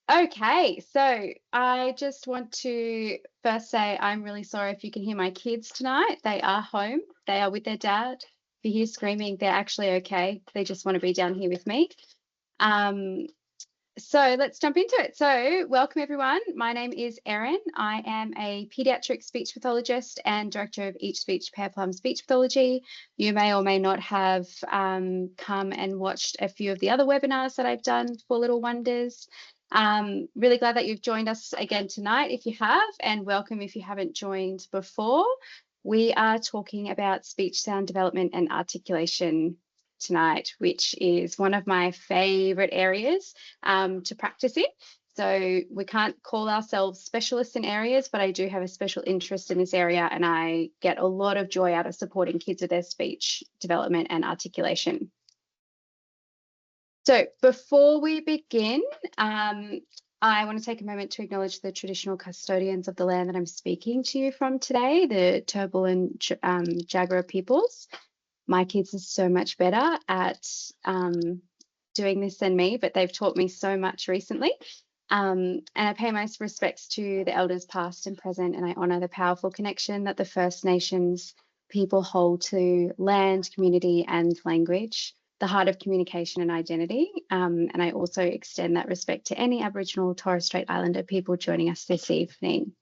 Okay, so I just want to first say I'm really sorry if you can hear my kids tonight. They are home, they are with their dad. If you hear screaming, they're actually okay. They just want to be down here with me. Um, so let's jump into it. So, welcome everyone. My name is Erin. I am a pediatric speech pathologist and director of Each Speech Pear Plum Speech Pathology. You may or may not have come and watched a few of the other webinars that I've done for Little Wonders. Really glad that you've joined us again tonight if you have, and welcome if you haven't joined before. We are talking about speech sound development and articulation tonight, which is one of my favorite areas to practice in. So we can't call ourselves specialists in areas, but I do have a special interest in this area, and I get a lot of joy out of supporting kids with their speech development and articulation. So before we begin, I want to take a moment to acknowledge the traditional custodians of the land that I'm speaking to you from today, the Turrbal and Jagera peoples. My kids are so much better at doing this than me, but they've taught me so much recently. And I pay my respects to the elders past and present, and I honour the powerful connection that the First Nations people hold to land, community, and language, the heart of communication and identity. And I also extend that respect to any Aboriginal or Torres Strait Islander people joining us this evening.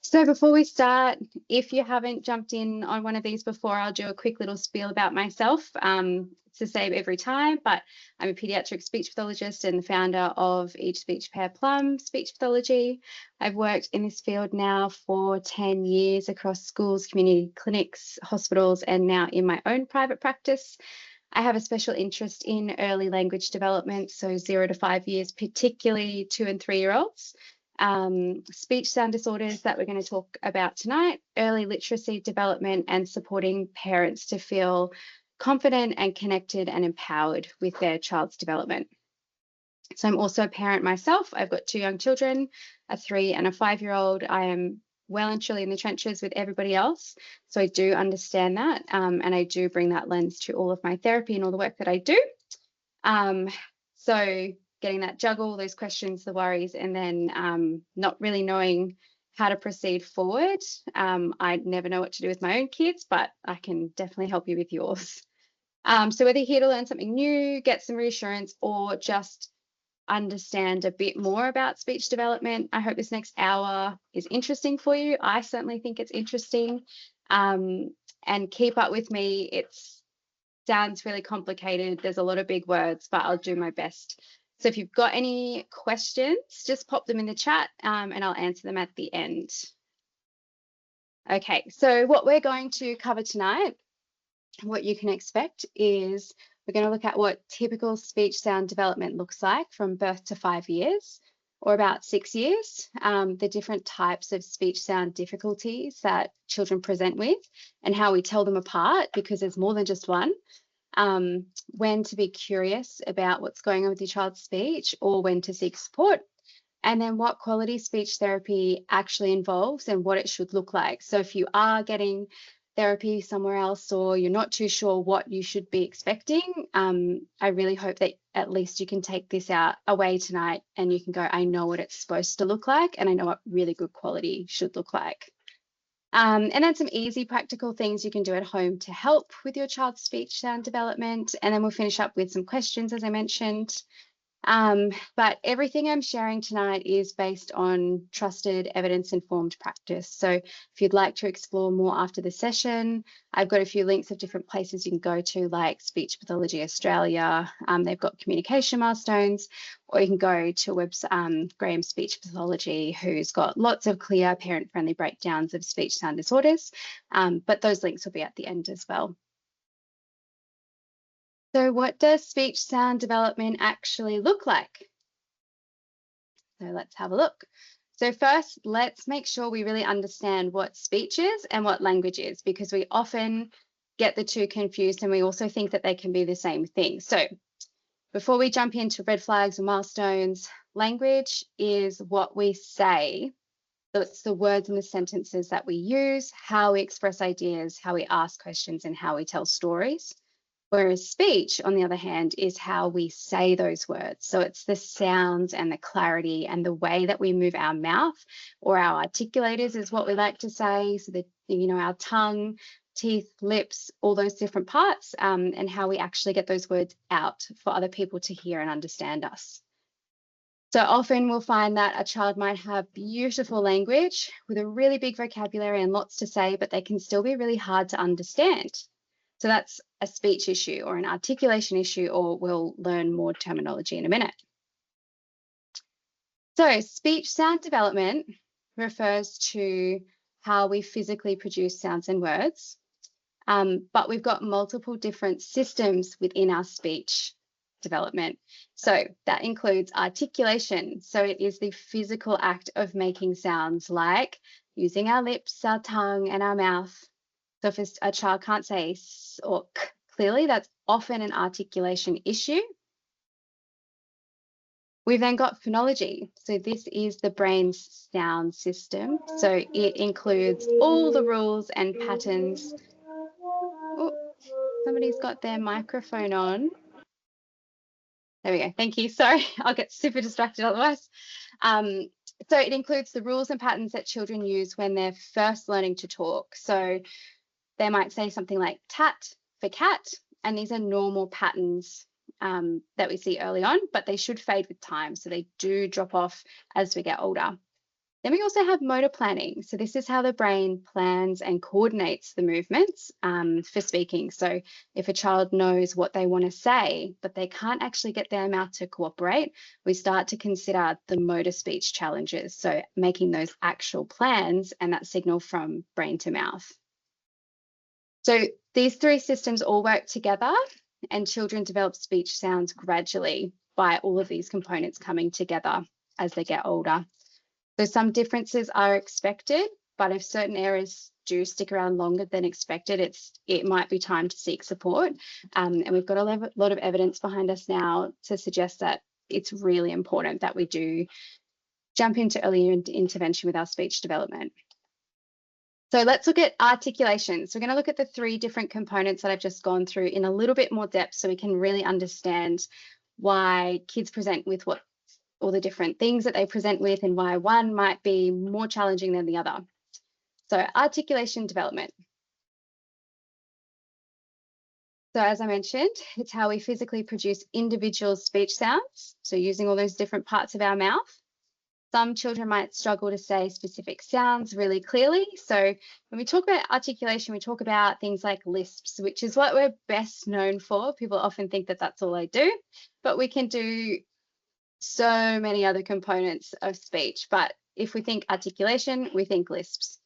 So before we start, if you haven't jumped in on one of these before, I'll do a quick little spiel about myself. It's the same every time, but I'm a pediatric speech pathologist and the founder of Each Speech Pear Plum Speech Pathology. I've worked in this field now for 10 years across schools, community clinics, hospitals, and now in my own private practice. I have a special interest in early language development, so 0 to 5 years, particularly 2 and 3-year-olds. Speech sound disorders that we're going to talk about tonight, early literacy development, and supporting parents to feel confident and connected and empowered with their child's development. So I'm also a parent myself. I've got 2 young children, a 3 and a 5-year-old. I am well and truly in the trenches with everybody else. So I do understand that. And I do bring that lens to all of my therapy and all the work that I do. So getting that juggle, those questions, the worries, and then not really knowing how to proceed forward. I never know what to do with my own kids, but I can definitely help you with yours. So whether you're here to learn something new, get some reassurance, or just understand a bit more about speech development, I hope this next hour is interesting for you. I certainly think it's interesting. And keep up with me. It sounds really complicated. There's a lot of big words, but I'll do my best. So if you've got any questions, just pop them in the chat and I'll answer them at the end. Okay, so what we're going to cover tonight, what you can expect is we're going to look at what typical speech sound development looks like from birth to 5 years or about 6 years, the different types of speech sound difficulties that children present with and how we tell them apart, because there's more than just one. When to be curious about what's going on with your child's speech or when to seek support, and then what quality speech therapy actually involves and what it should look like. So if you are getting therapy somewhere else or you're not too sure what you should be expecting, I really hope that at least you can take this away tonight and you can go, I know what it's supposed to look like and I know what really good quality should look like. And then some easy practical things you can do at home to help with your child's speech sound development. And then we'll finish up with some questions, as I mentioned. But everything I'm sharing tonight is based on trusted evidence-informed practice. So if you'd like to explore more after the session, I've got a few links of different places you can go to, like Speech Pathology Australia. They've got communication milestones, or you can go to Graham's Speech Pathology, who's got lots of clear parent-friendly breakdowns of speech sound disorders. But those links will be at the end as well. So what does speech sound development actually look like? So let's have a look. So first, let's make sure we really understand what speech is and what language is, because we often get the two confused and we also think that they can be the same thing. So before we jump into red flags or milestones, language is what we say. So it's the words and the sentences that we use, how we express ideas, how we ask questions, and how we tell stories. Whereas speech, on the other hand, is how we say those words. So it's the sounds and the clarity and the way that we move our mouth, or our articulators is what we like to say. So our tongue, teeth, lips, all those different parts, and how we actually get those words out for other people to hear and understand us. So often we'll find that a child might have beautiful language with a really big vocabulary and lots to say, but they can still be really hard to understand. So that's a speech issue or an articulation issue, or we'll learn more terminology in a minute. So speech sound development refers to how we physically produce sounds and words, but we've got multiple different systems within our speech development. So that includes articulation. So it is the physical act of making sounds like using our lips, our tongue, and our mouth. So if a child can't say s or k clearly, that's often an articulation issue. We've then got phonology. So this is the brain's sound system. So it includes all the rules and patterns. Oh, somebody's got their microphone on. There we go. Thank you. Sorry, I'll get super distracted otherwise. So it includes the rules and patterns that children use when they're first learning to talk. So they might say something like tat for cat, and these are normal patterns that we see early on, but they should fade with time. So they do drop off as we get older. Then we also have motor planning. So this is how the brain plans and coordinates the movements for speaking. So if a child knows what they want to say, but they can't actually get their mouth to cooperate, we start to consider the motor speech challenges. So making those actual plans and that signal from brain to mouth. So these three systems all work together, and children develop speech sounds gradually by all of these components coming together as they get older. So some differences are expected, but if certain areas do stick around longer than expected, it might be time to seek support. And we've got a lot of evidence behind us now to suggest that it's really important that we do jump into early intervention with our speech development. So let's look at articulation. So we're going to look at the three different components that I've just gone through in a little bit more depth so we can really understand why kids present with all the different things that they present with and why one might be more challenging than the other. So articulation development. So as I mentioned, it's how we physically produce individual speech sounds. So using all those different parts of our mouth. Some children might struggle to say specific sounds really clearly. So when we talk about articulation, we talk about things like lisps, which is what we're best known for. People often think that that's all they do, but we can do so many other components of speech. But if we think articulation, we think lisps.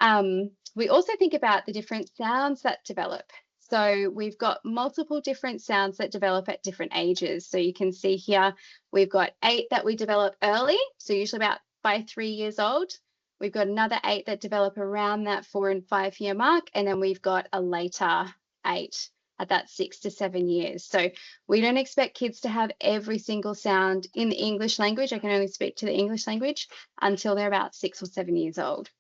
We also think about the different sounds that develop. So we've got multiple different sounds that develop at different ages. So you can see here, we've got 8 that we develop early, so usually about by 3 years old. We've got another 8 that develop around that 4 and 5 year mark, and then we've got a later 8 at that 6 to 7 years. So we don't expect kids to have every single sound in the English language. I can only speak to the English language until they're about 6 or 7 years old.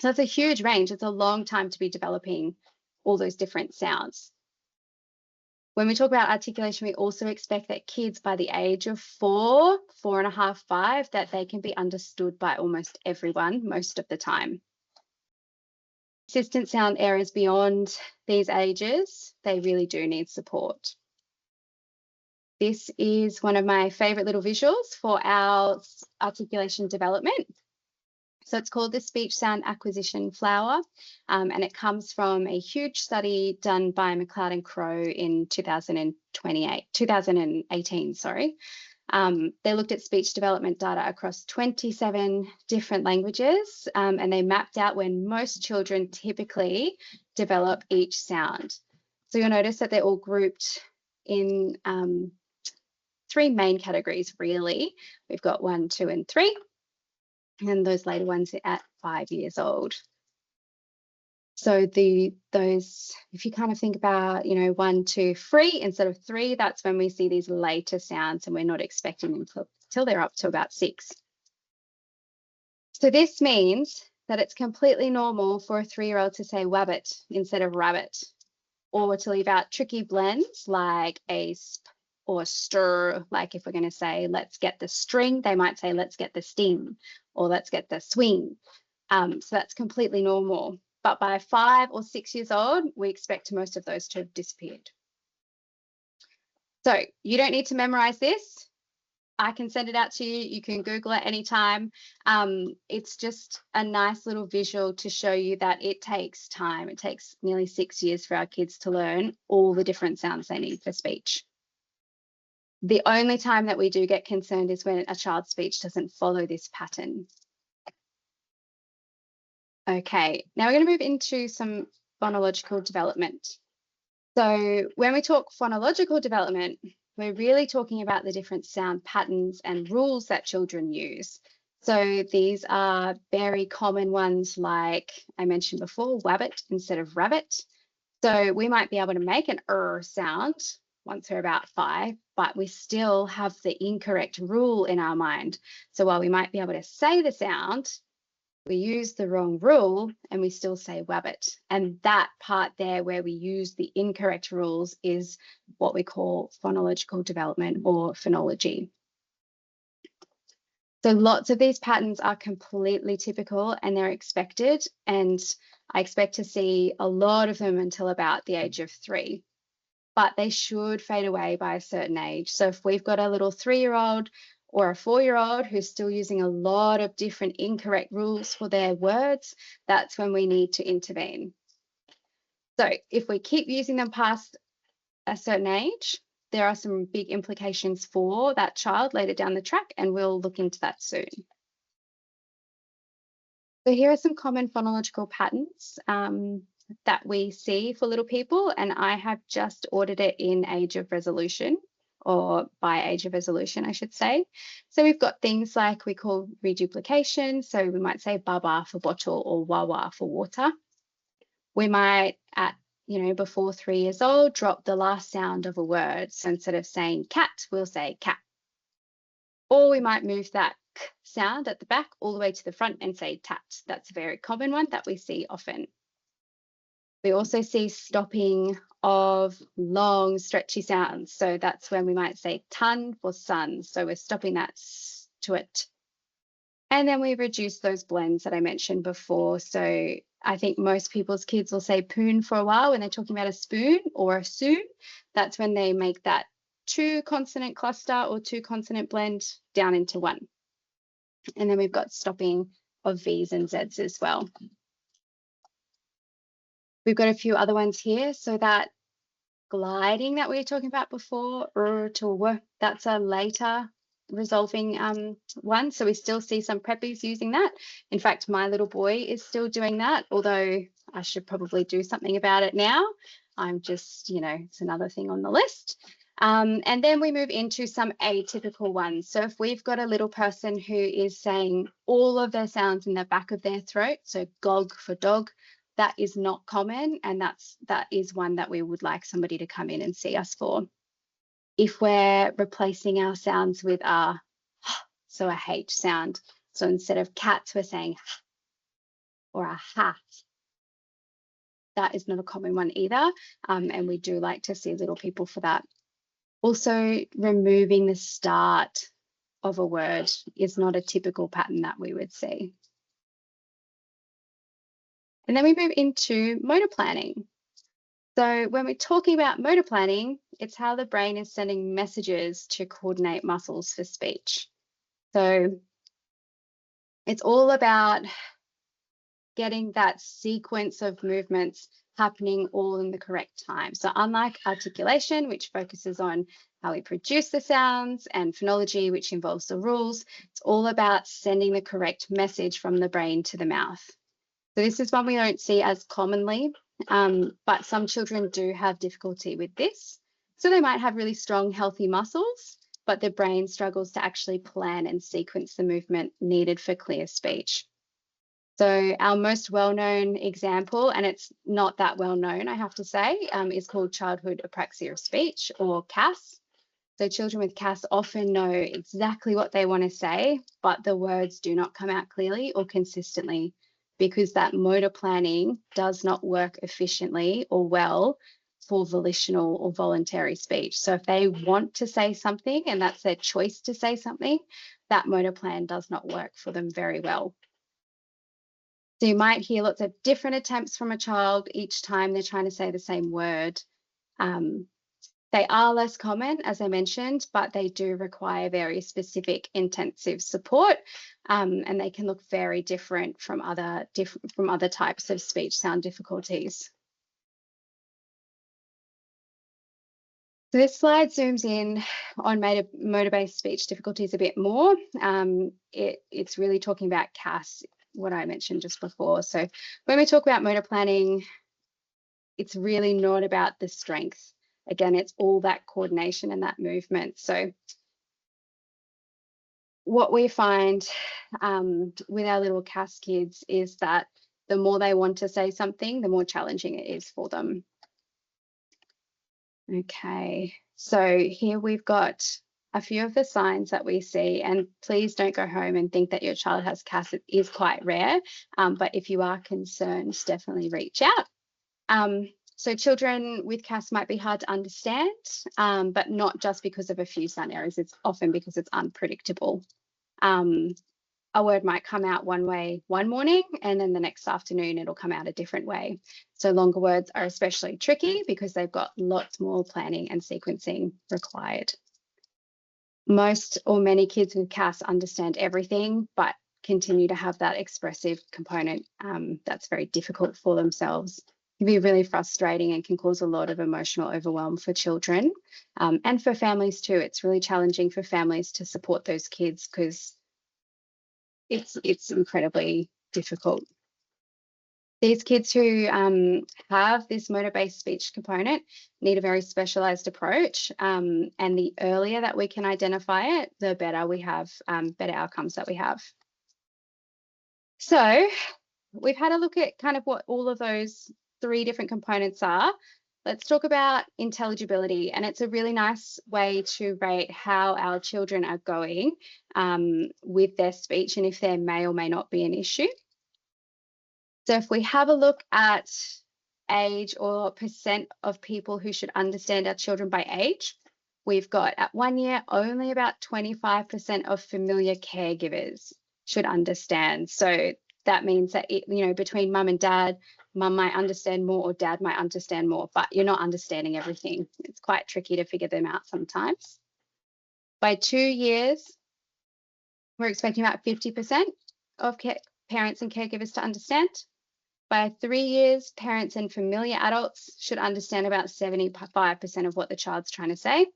So that's a huge range. It's a long time to be developing all those different sounds. When we talk about articulation, we also expect that kids by the age of 4, 4.5, 5, that they can be understood by almost everyone most of the time. Persistent sound areas beyond these ages, they really do need support. This is one of my favorite little visuals for our articulation development. So it's called the speech sound acquisition flower, and it comes from a huge study done by McLeod and Crow in 2018. They looked at speech development data across 27 different languages, and they mapped out when most children typically develop each sound. So you'll notice that they're all grouped in 3 main categories, really. We've got 1, 2, and 3. And those later ones are at 5 years old. So those, if you kind of think about, 1, 2, 3 instead of 3, that's when we see these later sounds, and we're not expecting them till they're up to about 6. So this means that it's completely normal for a 3-year-old to say wabbit instead of rabbit. or to leave out tricky blends like a sp or stir. Like if we're going to say, let's get the string, they might say, let's get the sting, or let's get the swing. So that's completely normal. But by 5 or 6 years old, we expect most of those to have disappeared. So you don't need to memorize this. I can send it out to you. You can Google it anytime. It's just a nice little visual to show you that it takes time. It takes nearly 6 years for our kids to learn all the different sounds they need for speech. The only time that we do get concerned is when a child's speech doesn't follow this pattern. Okay, now we're going to move into some phonological development. So when we talk phonological development, we're really talking about the different sound patterns and rules that children use. So these are very common ones, like I mentioned before, wabbit instead of rabbit. So we might be able to make an sound once we're about 5, but we still have the incorrect rule in our mind. So while we might be able to say the sound, we use the wrong rule and we still say wabbit. And that part there where we use the incorrect rules is what we call phonological development or phonology. So lots of these patterns are completely typical and they're expected. And I expect to see a lot of them until about the age of 3. But they should fade away by a certain age. So if we've got a little 3-year-old or a 4-year-old who's still using a lot of different incorrect rules for their words, that's when we need to intervene. So if we keep using them past a certain age, there are some big implications for that child later down the track, and we'll look into that soon. So here are some common phonological patterns that we see for little people, and I have just ordered it in age of resolution, or by age of resolution, I should say. So we've got things like we call reduplication. So we might say baba for bottle or wawa for water. We might, before 3 years old, drop the last sound of a word. So instead of saying cat, we'll say cat. Or we might move that k sound at the back all the way to the front and say tat. That's a very common one that we see often. We also see stopping of long, stretchy sounds. So that's when we might say ton for sun. So we're stopping that s to it. And then we reduce those blends that I mentioned before. So I think most people's kids will say poon for a while when they're talking about a spoon or a soon. That's when they make that 2 consonant cluster or 2 consonant blend down into 1. And then we've got stopping of V's and Z's as well. We've got a few other ones here. So that gliding that we were talking about before, to w, that's a later resolving one. So we still see some preppies using that. In fact, my little boy is still doing that, although I should probably do something about it now. I'm just, it's another thing on the list. And then we move into some atypical ones. So if we've got a little person who is saying all of their sounds in the back of their throat, so gog for dog, that is not common, and that is one that we would like somebody to come in and see us for. If we're replacing our sounds with a, so a H sound, so instead of cats, we're saying or a ha. That is not a common one either, and we do like to see little people for that. Also, removing the start of a word is not a typical pattern that we would see. And then we move into motor planning. So when we're talking about motor planning, it's how the brain is sending messages to coordinate muscles for speech. So it's all about getting that sequence of movements happening all in the correct time. So unlike articulation, which focuses on how we produce the sounds, and phonology, which involves the rules, it's all about sending the correct message from the brain to the mouth. So this is one we don't see as commonly, but some children do have difficulty with this. So they might have really strong, healthy muscles, but their brain struggles to actually plan and sequence the movement needed for clear speech. So our most well-known example, and it's not that well-known, I have to say, is called childhood apraxia of speech, or CAS. So children with CAS often know exactly what they want to say, but the words do not come out clearly or consistently, because that motor planning does not work efficiently or well for volitional or voluntary speech. So if they want to say something and that's their choice to say something, that motor plan does not work for them very well. So you might hear lots of different attempts from a child each time they're trying to say the same word. They are less common, as I mentioned, but they do require very specific intensive support, and they can look very different from other types of speech sound difficulties. So this slide zooms in on motor-based speech difficulties a bit more. It's really talking about CAS, what I mentioned just before. So when we talk about motor planning, it's really not about the strength. Again, it's all that coordination and that movement. So what we find with our little CAS kids is that the more they want to say something, the more challenging it is for them. Okay, so here we've got a few of the signs that we see, and please don't go home and think that your child has CAS. It is quite rare, but if you are concerned, definitely reach out. So children with CAS might be hard to understand, but not just because of a few sound errors. It's often because it's unpredictable. A word might come out one way one morning, and then the next afternoon it'll come out a different way. So longer words are especially tricky because they've got lots more planning and sequencing required. Most or many kids with CAS understand everything, but continue to have that expressive component that's very difficult for themselves. It can be really frustrating and can cause a lot of emotional overwhelm for children, and for families too. It's really challenging for families to support those kids because it's incredibly difficult. These kids who have this motor-based speech component need a very specialised approach, and the earlier that we can identify it, the better we have, better outcomes that we have. So we've had a look at kind of what all of those 3 different components are. Let's talk about intelligibility, and it's a really nice way to rate how our children are going with their speech and if there may or may not be an issue. So if we have a look at age or percent of people who should understand our children by age, we've got at 1 year, only about 25% of familiar caregivers should understand. So that means that, between mum and dad, mum might understand more or dad might understand more, but you're not understanding everything. It's quite tricky to figure them out sometimes. By 2 years, we're expecting about 50% of parents and caregivers to understand. By 3 years, parents and familiar adults should understand about 75% of what the child's trying to say.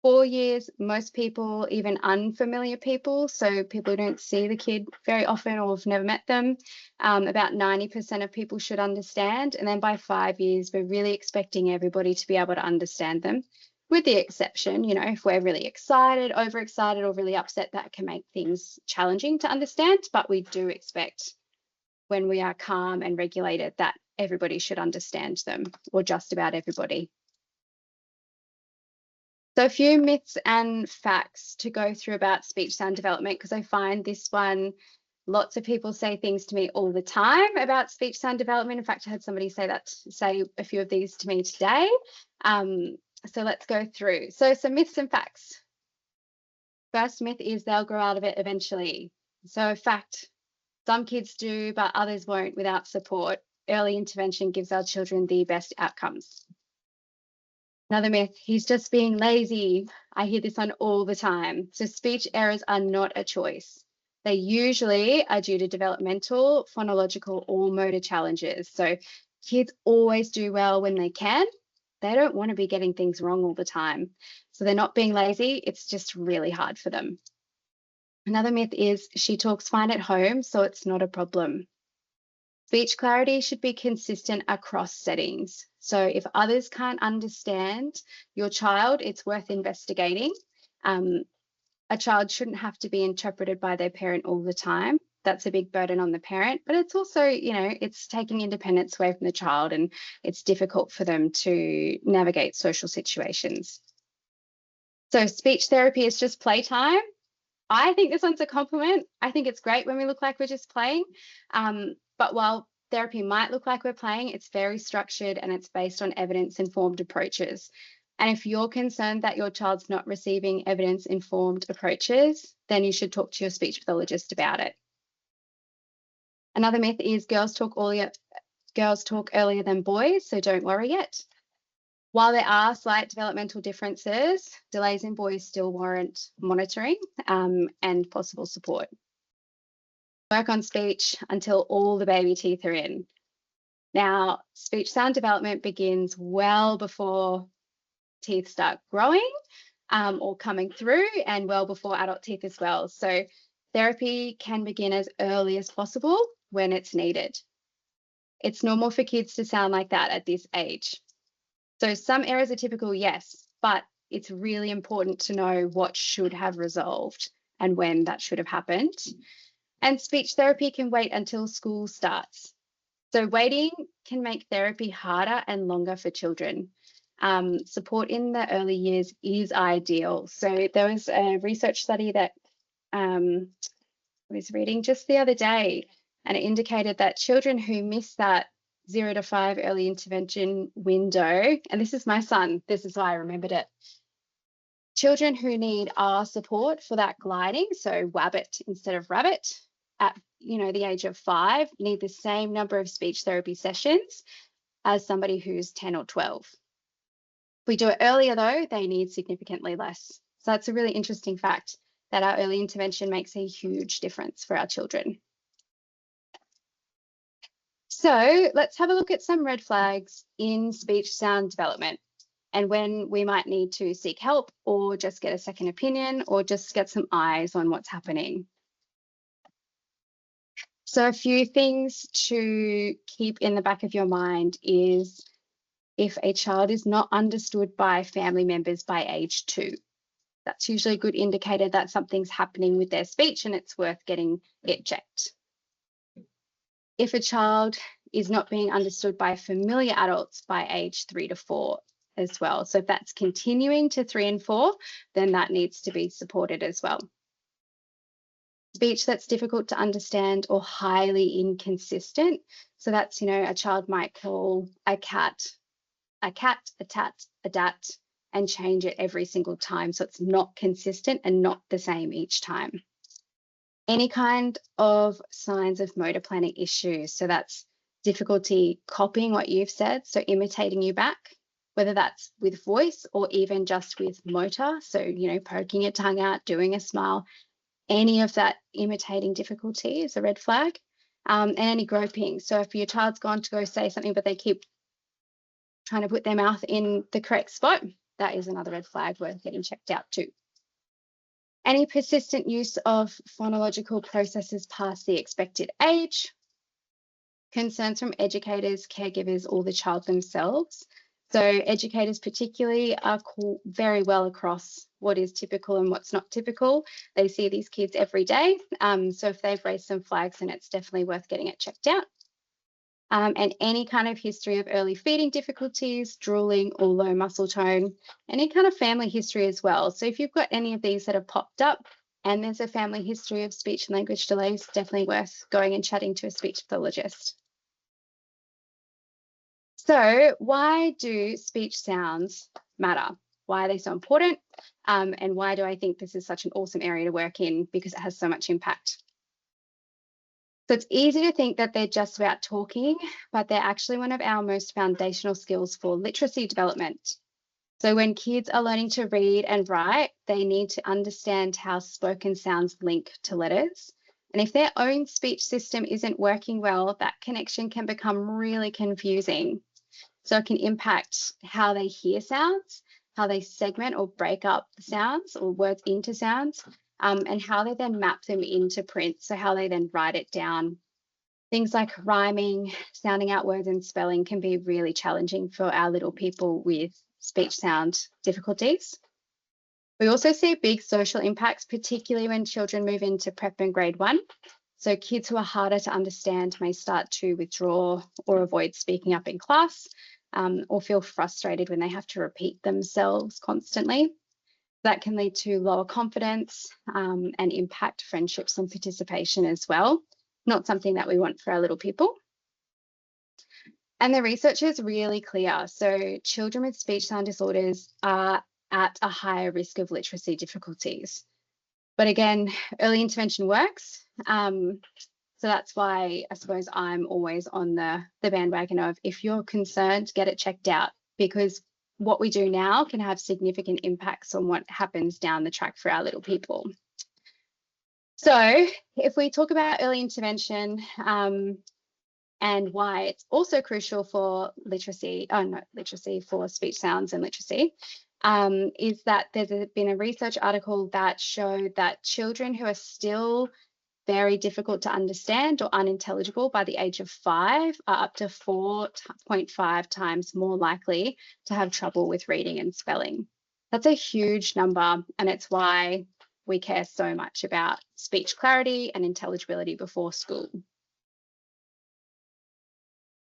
4 years, most people, even unfamiliar people, so people who don't see the kid very often or have never met them, about 90% of people should understand. And then by 5 years, we're really expecting everybody to be able to understand them, with the exception, if we're really excited, overexcited, or really upset, that can make things challenging to understand. But we do expect, when we are calm and regulated, that everybody should understand them, or just about everybody. So a few myths and facts to go through about speech sound development, because I find this one, lots of people say things to me all the time about speech sound development. In fact, I had somebody say a few of these to me today. So let's go through. So some myths and facts. First myth is they'll grow out of it eventually. So fact, some kids do, but others won't without support. Early intervention gives our children the best outcomes. Another myth, he's just being lazy. I hear this one all the time. So speech errors are not a choice. They usually are due to developmental, phonological, or motor challenges. So kids always do well when they can. They don't want to be getting things wrong all the time. So they're not being lazy. It's just really hard for them. Another myth is she talks fine at home, so it's not a problem. Speech clarity should be consistent across settings. So if others can't understand your child, it's worth investigating. A child shouldn't have to be interpreted by their parent all the time. That's a big burden on the parent, but it's also, it's taking independence away from the child, and it's difficult for them to navigate social situations. So speech therapy is just playtime. I think this one's a compliment. I think it's great when we look like we're just playing. But while therapy might look like we're playing, it's very structured and it's based on evidence-informed approaches. And if you're concerned that your child's not receiving evidence-informed approaches, then you should talk to your speech pathologist about it. Another myth is girls talk earlier than boys, so don't worry yet. While there are slight developmental differences, delays in boys still warrant monitoring and possible support. Work on speech until all the baby teeth are in. Now, speech sound development begins well before teeth start growing or coming through, and well before adult teeth as well. So therapy can begin as early as possible when it's needed. It's normal for kids to sound like that at this age. So some errors are typical, yes, but it's really important to know what should have resolved and when that should have happened. And speech therapy can wait until school starts. So waiting can make therapy harder and longer for children. Support in the early years is ideal. So there was a research study that I was reading just the other day, and it indicated that children who miss that 0 to 5 early intervention window, and this is my son, this is why I remembered it. Children who need our support for that gliding, so wabbit instead of rabbit, at the age of 5, need the same number of speech therapy sessions as somebody who's 10 or 12. If we do it earlier though, they need significantly less. So that's a really interesting fact, that our early intervention makes a huge difference for our children. So let's have a look at some red flags in speech sound development and when we might need to seek help or just get a second opinion or just get some eyes on what's happening. So a few things to keep in the back of your mind is if a child is not understood by family members by age 2. That's usually a good indicator that something's happening with their speech and it's worth getting it checked. If a child is not being understood by familiar adults by age 3 to 4 as well. So if that's continuing to 3 and 4, then that needs to be supported as well. Speech that's difficult to understand or highly inconsistent. So that's, a child might call a cat, a tat, a dat, and change it every single time. So it's not consistent and not the same each time. Any kind of signs of motor planning issues. So that's difficulty copying what you've said, so imitating you back, whether that's with voice or even just with motor. So, poking your tongue out, doing a smile, any of that imitating difficulty is a red flag. And any groping. So if your child's gone to go say something, but they keep trying to put their mouth in the correct spot, that is another red flag worth getting checked out too. Any persistent use of phonological processes past the expected age, concerns from educators, caregivers, or the child themselves. So educators particularly are very well across what is typical and what's not typical. They see these kids every day. So if they've raised some flags, then it's definitely worth getting it checked out. And any kind of history of early feeding difficulties, drooling or low muscle tone, any kind of family history as well. So if you've got any of these that have popped up and there's a family history of speech and language delays, definitely worth going and chatting to a speech pathologist. So why do speech sounds matter? Why are they so important? And why do I think this is such an awesome area to work in? Because it has so much impact. So it's easy to think that they're just about talking, but they're actually one of our most foundational skills for literacy development. So when kids are learning to read and write, they need to understand how spoken sounds link to letters. And if their own speech system isn't working well, that connection can become really confusing. So it can impact how they hear sounds, how they segment or break up the sounds or words into sounds, and how they then map them into print, so how they then write it down. Things like rhyming, sounding out words and spelling can be really challenging for our little people with speech sound difficulties. We also see big social impacts, particularly when children move into prep and grade 1. So kids who are harder to understand may start to withdraw or avoid speaking up in class, or feel frustrated when they have to repeat themselves constantly. That can lead to lower confidence and impact friendships and participation as well. Not something that we want for our little people. And the research is really clear. So children with speech sound disorders are at a higher risk of literacy difficulties. But again, early intervention works. So that's why I suppose I'm always on the bandwagon of, if you're concerned, get it checked out, because what we do now can have significant impacts on what happens down the track for our little people. So if we talk about early intervention, and why it's also crucial for for speech sounds and literacy, is that there's been a research article that showed that children who are still very difficult to understand or unintelligible by the age of 5 are up to 4.5 times more likely to have trouble with reading and spelling. That's a huge number, and it's why we care so much about speech clarity and intelligibility before school.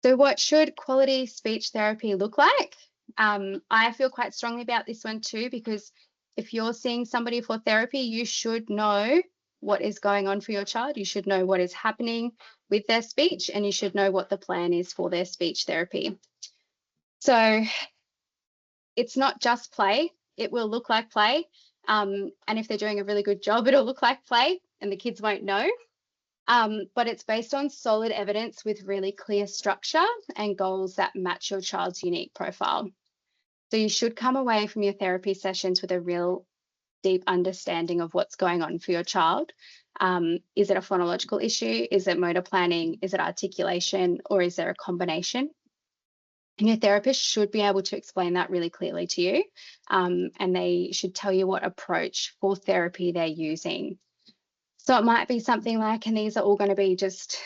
So what should quality speech therapy look like? I feel quite strongly about this one too, because if you're seeing somebody for therapy, you should know what is going on for your child. You should know what is happening with their speech, and you should know what the plan is for their speech therapy. So it's not just play. It will look like play. And if they're doing a really good job, it'll look like play and the kids won't know. But it's based on solid evidence with really clear structure and goals that match your child's unique profile. So you should come away from your therapy sessions with a real deep understanding of what's going on for your child. Is it a phonological issue? Is it motor planning? Is it articulation? Or is there a combination? And your therapist should be able to explain that really clearly to you. And they should tell you what approach for therapy they're using. So it might be something like, and these are all going to be just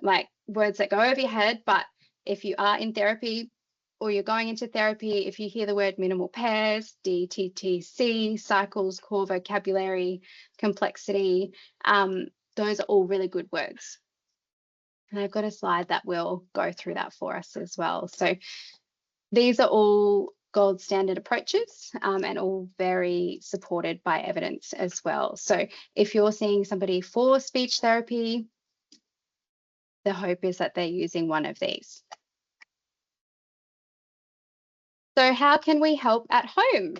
like words that go over your head, but if you are in therapy or you're going into therapy, if you hear the word minimal pairs, DTTC, cycles, core vocabulary, complexity, those are all really good words. And I've got a slide that will go through that for us as well. So these are all gold standard approaches, and all very supported by evidence as well. So if you're seeing somebody for speech therapy, the hope is that they're using one of these. So how can we help at home?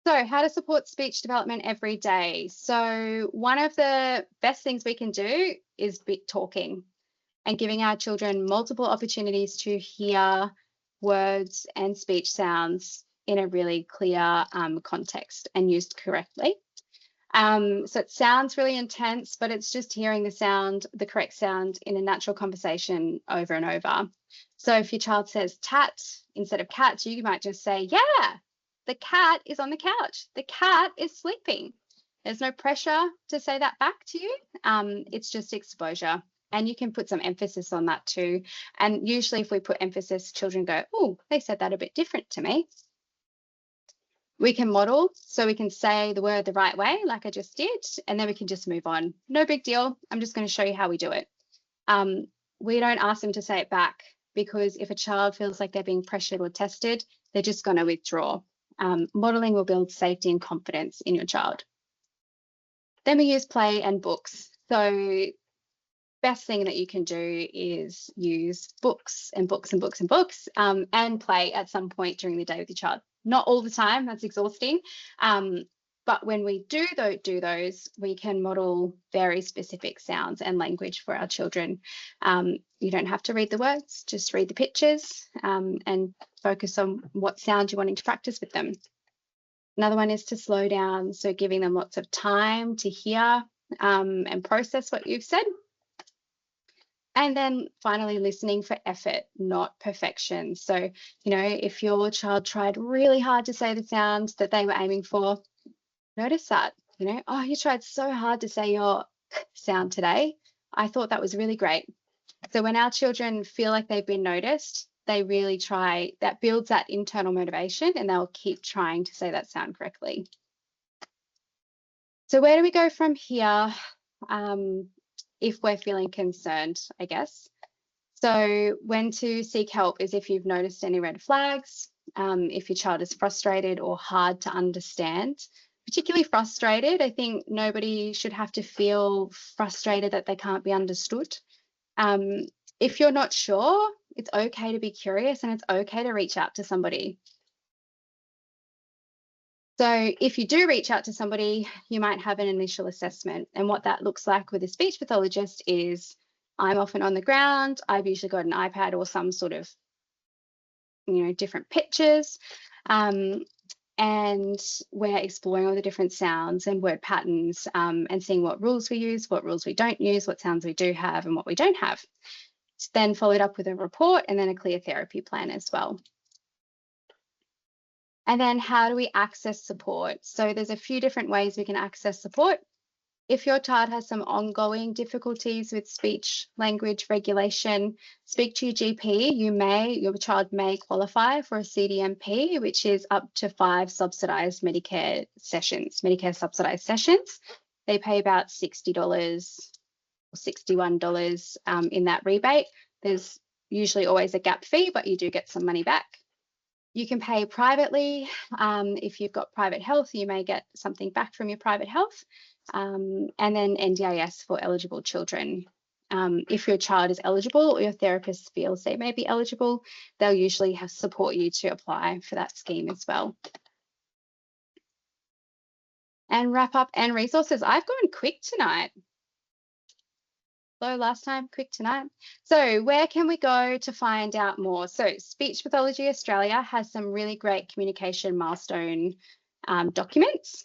So how to support speech development every day. So one of the best things we can do is talking and giving our children multiple opportunities to hear words and speech sounds in a really clear context and used correctly. So it sounds really intense, but it's just hearing the sound, the correct sound in a natural conversation over and over. So if your child says tat instead of cat, you might just say, yeah, the cat is on the couch. The cat is sleeping. There's no pressure to say that back to you. It's just exposure. And you can put some emphasis on that too. And usually if we put emphasis, children go, oh, they said that a bit different to me. We can model, so we can say the word the right way, like I just did, and then we can just move on. No big deal. I'm just going to show you how we do it. We don't ask them to say it back, because if a child feels like they're being pressured or tested, they're just going to withdraw. Modeling will build safety and confidence in your child. Then we use play and books. So best thing that you can do is use books and books and books and books, and play at some point during the day with your child. Not all the time, that's exhausting. But when we do those, we can model very specific sounds and language for our children. You don't have to read the words, just read the pictures, and focus on what sound you're wanting to practice with them. Another one is to slow down, so giving them lots of time to hear and process what you've said. And then finally, listening for effort, not perfection. So, if your child tried really hard to say the sounds that they were aiming for, notice that, oh, you tried so hard to say your sound today. I thought that was really great. So when our children feel like they've been noticed, they really try, that builds that internal motivation, and they'll keep trying to say that sound correctly. So where do we go from here? If we're feeling concerned, I guess. So when to seek help is if you've noticed any red flags, if your child is frustrated or hard to understand, particularly frustrated. I think nobody should have to feel frustrated that they can't be understood. If you're not sure, it's okay to be curious and it's okay to reach out to somebody. So if you do reach out to somebody, you might have an initial assessment. And what that looks like with a speech pathologist is I'm often on the ground. I've usually got an iPad or some sort of, different pictures. And we're exploring all the different sounds and word patterns and seeing what rules we use, what rules we don't use, what sounds we do have and what we don't have. It's then followed up with a report and then a clear therapy plan as well. And then how do we access support? So there's a few different ways we can access support. If your child has some ongoing difficulties with speech language regulation, speak to your GP. Your child may qualify for a CDMP, which is up to 5 subsidized Medicare subsidized sessions. They pay about $60 or $61 in that rebate. There's usually always a gap fee, but you do get some money back. You can pay privately. If you've got private health, you may get something back from your private health. And then NDIS for eligible children. If your child is eligible or your therapist feels they may be eligible, they'll usually support you to apply for that scheme as well. And wrap up and resources. I've gone quick tonight. Slow last time, quick tonight. So where can we go to find out more? So Speech Pathology Australia has some really great communication milestone documents.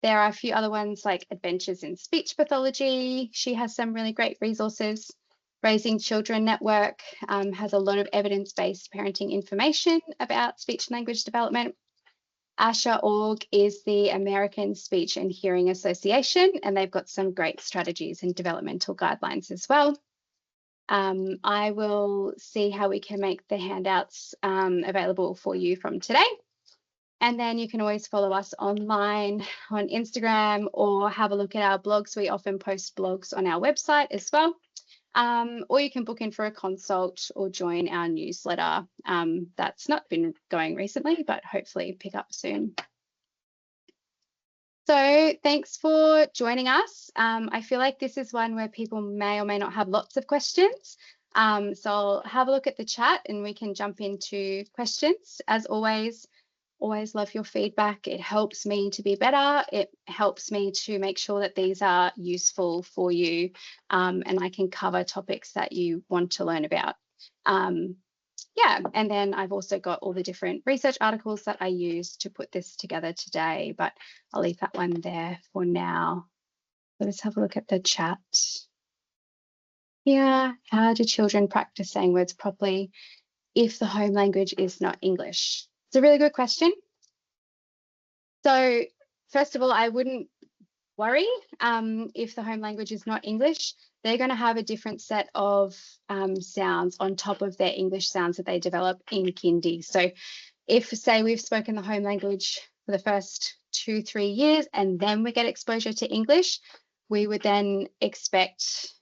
There are a few other ones like Adventures in Speech Pathology. She has some really great resources. Raising Children Network has a lot of evidence-based parenting information about speech and language development. ASHA.org is the American Speech and Hearing Association, and they've got some great strategies and developmental guidelines as well. I will see how we can make the handouts available for you from today. And then you can always follow us online on Instagram or have a look at our blogs. We often post blogs on our website as well. Or you can book in for a consult or join our newsletter. That's not been going recently, but hopefully pick up soon. So thanks for joining us. I feel like this is one where people may or may not have lots of questions. So I'll have a look at the chat and we can jump into questions. As always love your feedback. It helps me to be better. It helps me to make sure that these are useful for you and I can cover topics that you want to learn about. Yeah, and then I've also got all the different research articles that I use to put this together today, but I'll leave that one there for now. Let's have a look at the chat. Yeah, how do children practice saying words properly if the home language is not English? It's a really good question. So first of all, I wouldn't worry if the home language is not English. They're going to have a different set of sounds on top of their English sounds that they develop in kindy. So if, say, we've spoken the home language for the first 2-3 years and then we get exposure to English, we would then expect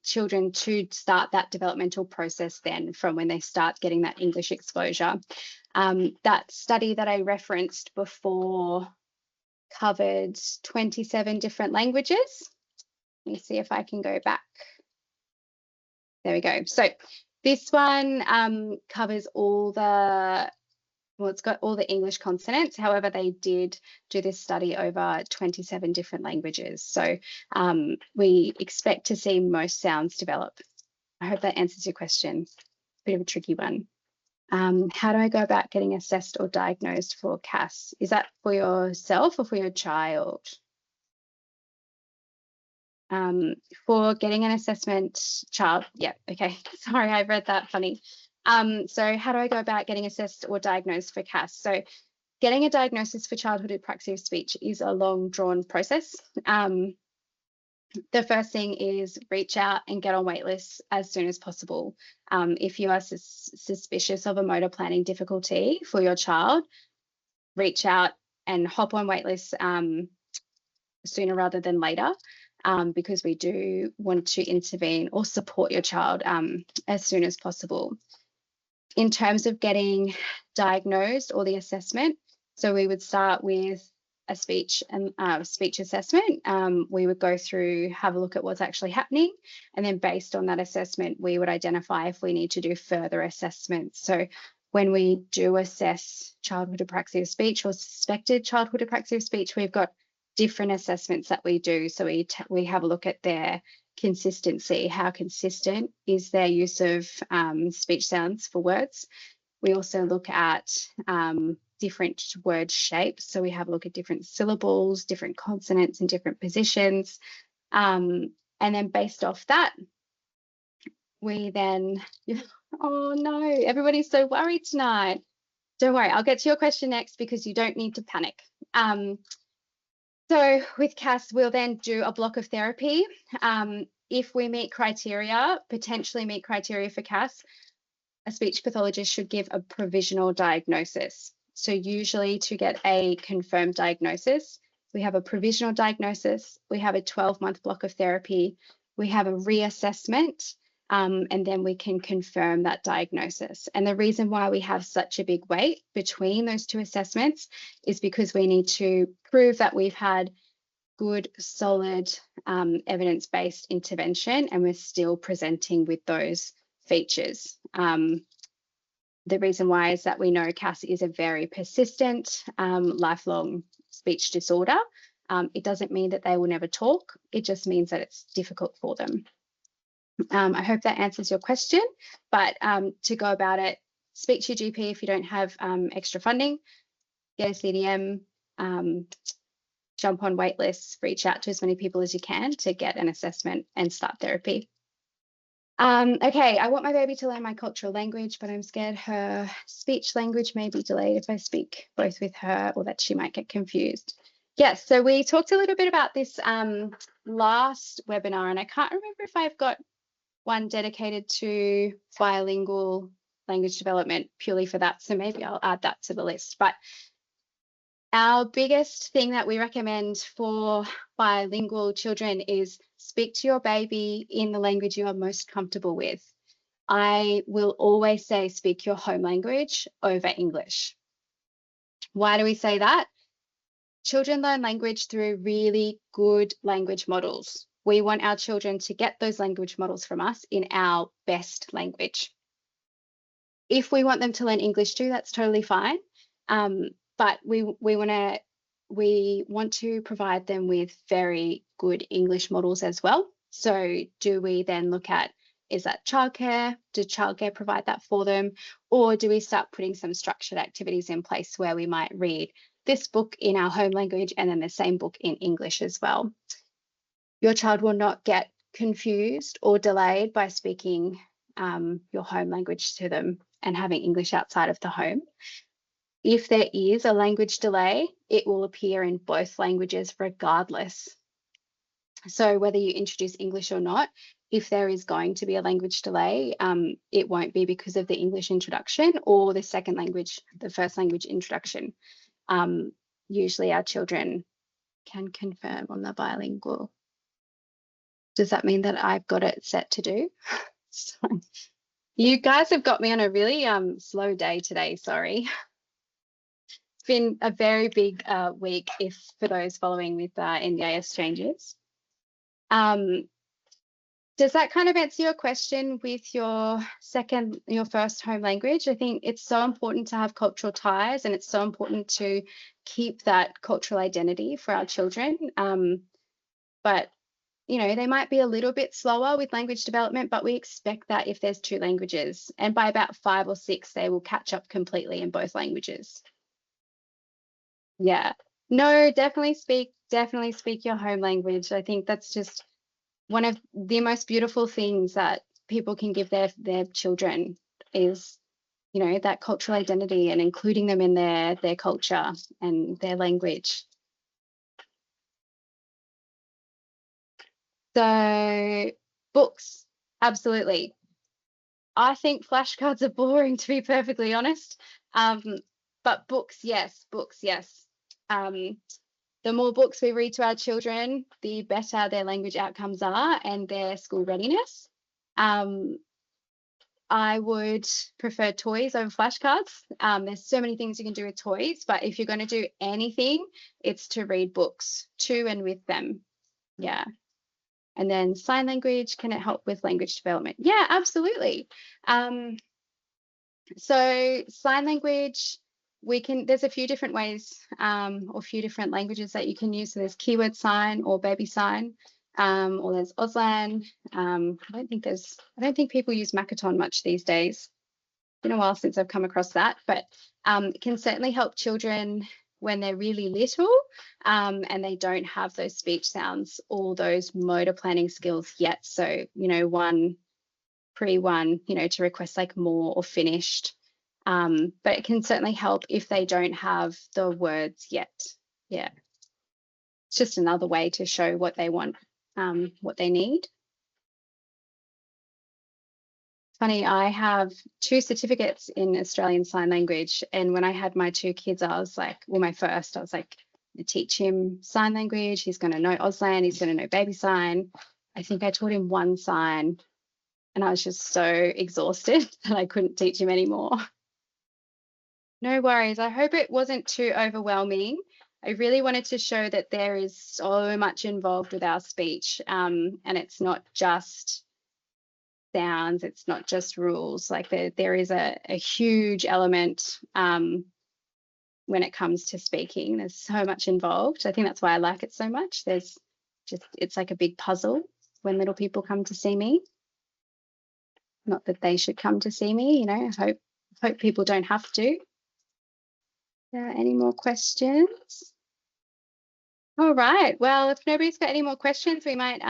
children to start that developmental process then from when they start getting that English exposure. That study that I referenced before covered 27 different languages. Let me see if I can go back. There we go. So this one covers all the, well, it's got all the English consonants. However, they did do this study over 27 different languages. So we expect to see most sounds develop. I hope that answers your question. Bit of a tricky one. How do I go about getting assessed or diagnosed for CAS? Is that for yourself or for your child? For getting an assessment, child, yeah, okay, sorry, I read that funny. So how do I go about getting assessed or diagnosed for CAS? So getting a diagnosis for childhood apraxia of speech is a long drawn process. The first thing is reach out and get on wait lists as soon as possible. If you are suspicious of a motor planning difficulty for your child, reach out and hop on wait lists sooner rather than later, because we do want to intervene or support your child as soon as possible. In terms of getting diagnosed or the assessment, so we would start with a speech and speech assessment, we would go through, have a look at what's actually happening, and then based on that assessment, we would identify if we need to do further assessments. So when we do assess childhood apraxia of speech or suspected childhood apraxia of speech, we've got different assessments that we do. So we have a look at their consistency. How consistent is their use of speech sounds for words? We also look at different word shapes. So we have a look at different syllables, different consonants in different positions. And then based off that, we then, oh no, everybody's so worried tonight. Don't worry, I'll get to your question next because you don't need to panic. So with Cass, we'll then do a block of therapy. If we meet criteria, potentially meet criteria for Cass, a speech pathologist should give a provisional diagnosis. So usually to get a confirmed diagnosis, we have a provisional diagnosis, we have a 12-month block of therapy, we have a reassessment, and then we can confirm that diagnosis. And the reason why we have such a big wait between those two assessments is because we need to prove that we've had good, solid, evidence-based intervention, and we're still presenting with those features. The reason why is that we know Cass is a very persistent, lifelong speech disorder. It doesn't mean that they will never talk. It just means that it's difficult for them. I hope that answers your question, but to go about it, speak to your GP if you don't have extra funding, get a CDM, jump on wait lists, reach out to as many people as you can to get an assessment and start therapy. Okay, I want my baby to learn my cultural language, but I'm scared her speech language may be delayed if I speak both with her, or that she might get confused. Yes, so we talked a little bit about this last webinar, and I can't remember if I've got one dedicated to bilingual language development purely for that, so maybe I'll add that to the list. But our biggest thing that we recommend for bilingual children is speak to your baby in the language you are most comfortable with. I will always say speak your home language over English. Why do we say that? Children learn language through really good language models. We want our children to get those language models from us in our best language. If we want them to learn English too, that's totally fine. But we want to provide them with very good English models as well. So do we then look at, is that childcare? Does childcare provide that for them? Or do we start putting some structured activities in place where we might read this book in our home language and then the same book in English as well? Your child will not get confused or delayed by speaking your home language to them and having English outside of the home. If there is a language delay, it will appear in both languages regardless. So whether you introduce English or not, if there is going to be a language delay, it won't be because of the English introduction or the second language, the first language introduction. Usually our children can confirm on the bilingual. Does that mean that I've got it set to do? You guys have got me on a really slow day today, sorry. It's been a very big week for those following with NDIS changes. Does that kind of answer your question with your first home language? I think it's so important to have cultural ties, and it's so important to keep that cultural identity for our children. But you know, they might be a little bit slower with language development, but we expect that if there's two languages, and by about 5 or 6, they will catch up completely in both languages. Yeah, no, definitely speak your home language. I think that's just one of the most beautiful things that people can give their children is, you know, that cultural identity and including them in their culture and their language. So books, absolutely. I think flashcards are boring, to be perfectly honest. But books, yes. The more books we read to our children, the better their language outcomes are and their school readiness. I would prefer toys over flashcards. There's so many things you can do with toys, but if you're going to do anything, it's to read books to and with them. Yeah. And then sign language, can it help with language development? Yeah, absolutely. So sign language, there's a few different ways or a few different languages that you can use. So there's keyword sign or baby sign, or there's Auslan. I don't think people use Makaton much these days. It's been a while since I've come across that, but it can certainly help children when they're really little and they don't have those speech sounds or those motor planning skills yet. So, pre-1, to request like more or finished. But it can certainly help if they don't have the words yet. Yeah. It's just another way to show what they want, what they need. Funny, I have 2 certificates in Australian Sign Language. And when I had my 2 kids, I was like, my first, I was like, teach him sign language. He's going to know Auslan. He's going to know baby sign. I think I taught him 1 sign. And I was just so exhausted that I couldn't teach him anymore. No worries. I hope it wasn't too overwhelming. I really wanted to show that there is so much involved with our speech, and it's not just sounds, it's not just rules. Like there is a huge element when it comes to speaking. There's so much involved. I think that's why I like it so much. It's like a big puzzle when little people come to see me. Not that they should come to see me, I hope people don't have to. Any more questions? All right. Well, if nobody's got any more questions, we might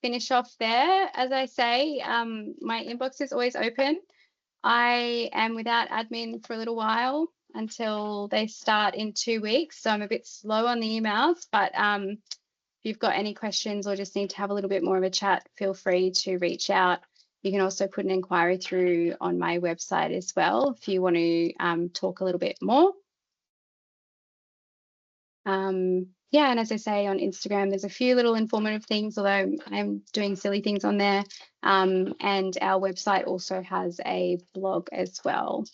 finish off there. As I say, my inbox is always open. I am without admin for a little while until they start in 2 weeks. So I'm a bit slow on the emails, but if you've got any questions or just need to have a little bit more of a chat, feel free to reach out. You can also put an inquiry through on my website as well if you want to talk a little bit more. Yeah, and as I say on Instagram, there's a few little informative things, although I'm doing silly things on there. And our website also has a blog as well.